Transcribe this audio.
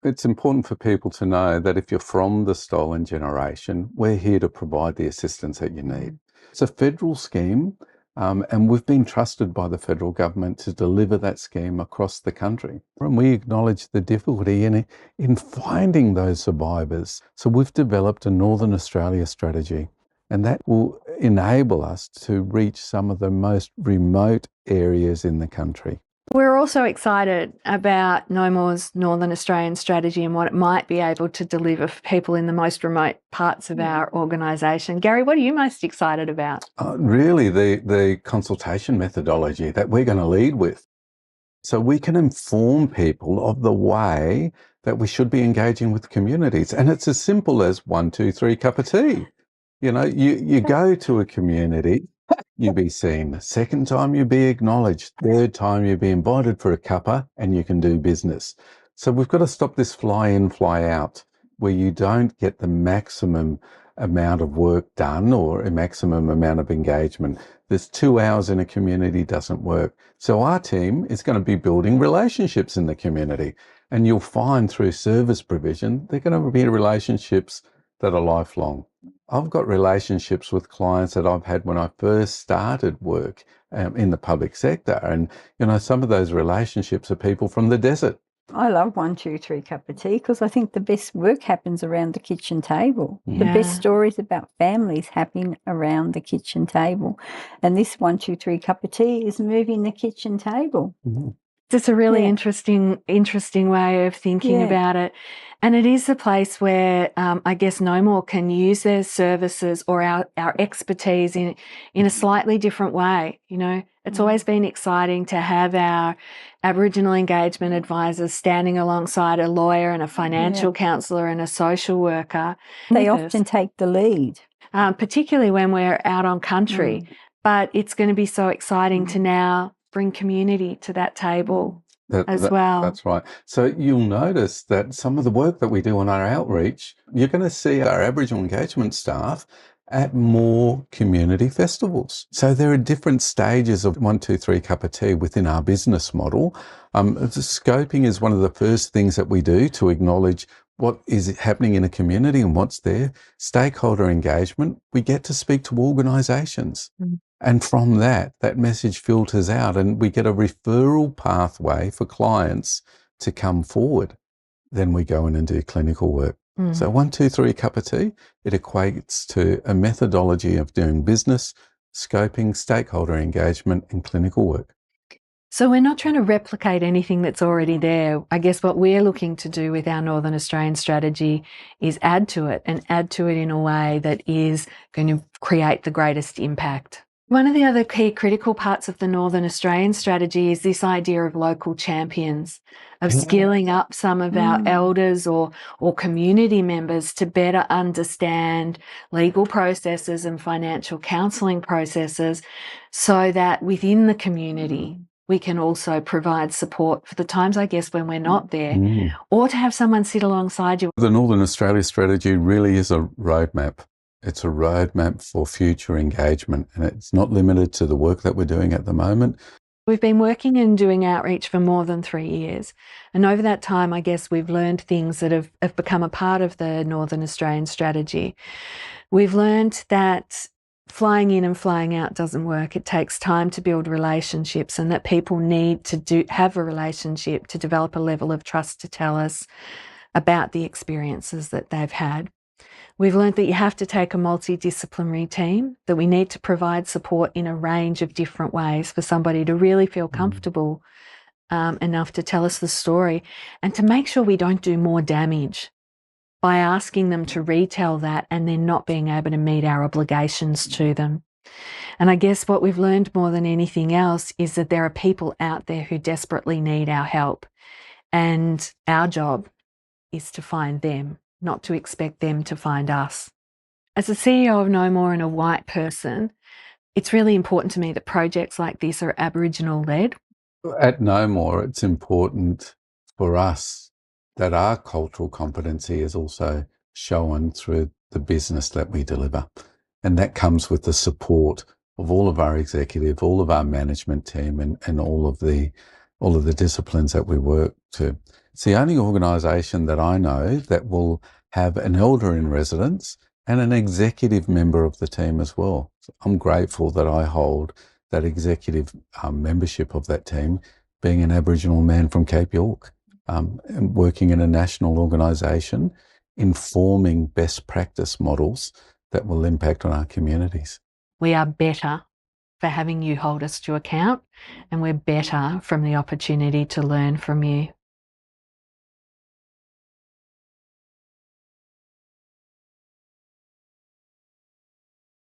It's important for people to know that if you're from the stolen generation, we're here to provide the assistance that you need. It's a federal scheme, and we've been trusted by the federal government to deliver that scheme across the country. And we acknowledge the difficulty in finding those survivors. So we've developed a Northern Australia strategy, and that will enable us to reach some of the most remote areas in the country. We're also excited about Knowmore's Northern Australian strategy and what it might be able to deliver for people in the most remote parts of our organisation. Gary, what are you most excited about? Really, the consultation methodology that we're going to lead with. So we can inform people of the way that we should be engaging with communities. And it's as simple as 1, 2, 3, cup of tea. You know, you go to a community, you be seen. Second time, you be acknowledged. Third time, you be invited for a cuppa and you can do business. So we've got to stop this fly in, fly out, where you don't get the maximum amount of work done or a maximum amount of engagement. There's 2 hours in a community doesn't work. So our team is going to be building relationships in the community. And you'll find through service provision, they're going to be relationships that are lifelong. I've got relationships with clients that I've had when I first started work in the public sector. And, you know, some of those relationships are people from the desert. I love 1, 2, 3 cup of tea because I think the best work happens around the kitchen table. Yeah. The best stories about families happen around the kitchen table. And this 1, 2, 3 cup of tea is moving the kitchen table. Mm-hmm. It's a really interesting way of thinking about it. And it is a place where I guess Knowmore can use their services or our expertise in a slightly different way. You know, it's always been exciting to have our Aboriginal engagement advisors standing alongside a lawyer and a financial counsellor and a social worker. They often take the lead. Particularly when we're out on country. But it's going to be so exciting to now bring community to that table as well. That's right. So you'll notice that some of the work that we do on our outreach, you're going to see our Aboriginal engagement staff at more community festivals. So there are different stages of 1, 2, 3 cup of tea within our business model. Scoping is one of the first things that we do to acknowledge what is happening in a community and what's there. Stakeholder engagement, we get to speak to organisations. And from that message filters out and we get a referral pathway for clients to come forward. Then we go in and do clinical work. So 1, 2, 3 cup of tea, it equates to a methodology of doing business, scoping, stakeholder engagement and clinical work. So we're not trying to replicate anything that's already there. I guess what we're looking to do with our Northern Australian strategy is add to it and add to it in a way that is going to create the greatest impact. One of the other key critical parts of the Northern Australian strategy is this idea of local champions, of skilling up some of our elders or community members to better understand legal processes and financial counselling processes so that within the community we can also provide support for the times, I guess, when we're not there, or to have someone sit alongside you. The Northern Australia strategy really is a roadmap. It's a roadmap for future engagement, and it's not limited to the work that we're doing at the moment. We've been working and doing outreach for more than 3 years. And over that time, I guess we've learned things that have become a part of the Northern Australian strategy. We've learned that flying in and flying out doesn't work. It takes time to build relationships and that people need to have a relationship to develop a level of trust to tell us about the experiences that they've had. We've learned that you have to take a multidisciplinary team, that we need to provide support in a range of different ways for somebody to really feel comfortable enough to tell us the story and to make sure we don't do more damage by asking them to retell that and then not being able to meet our obligations to them. And I guess what we've learned more than anything else is that there are people out there who desperately need our help. And our job is to find them, not to expect them to find us. As a CEO of Knowmore and a white person, it's really important to me that projects like this are Aboriginal-led. At Knowmore, it's important for us that our cultural competency is also shown through the business that we deliver. And that comes with the support of all of our executive, all of our management team and all of the disciplines that we work to. It's the only organisation that I know that will have an elder in residence and an executive member of the team as well. So I'm grateful that I hold that executive membership of that team, being an Aboriginal man from Cape York, and working in a national organisation, informing best practice models that will impact on our communities. We are better for having you hold us to account, and we're better from the opportunity to learn from you.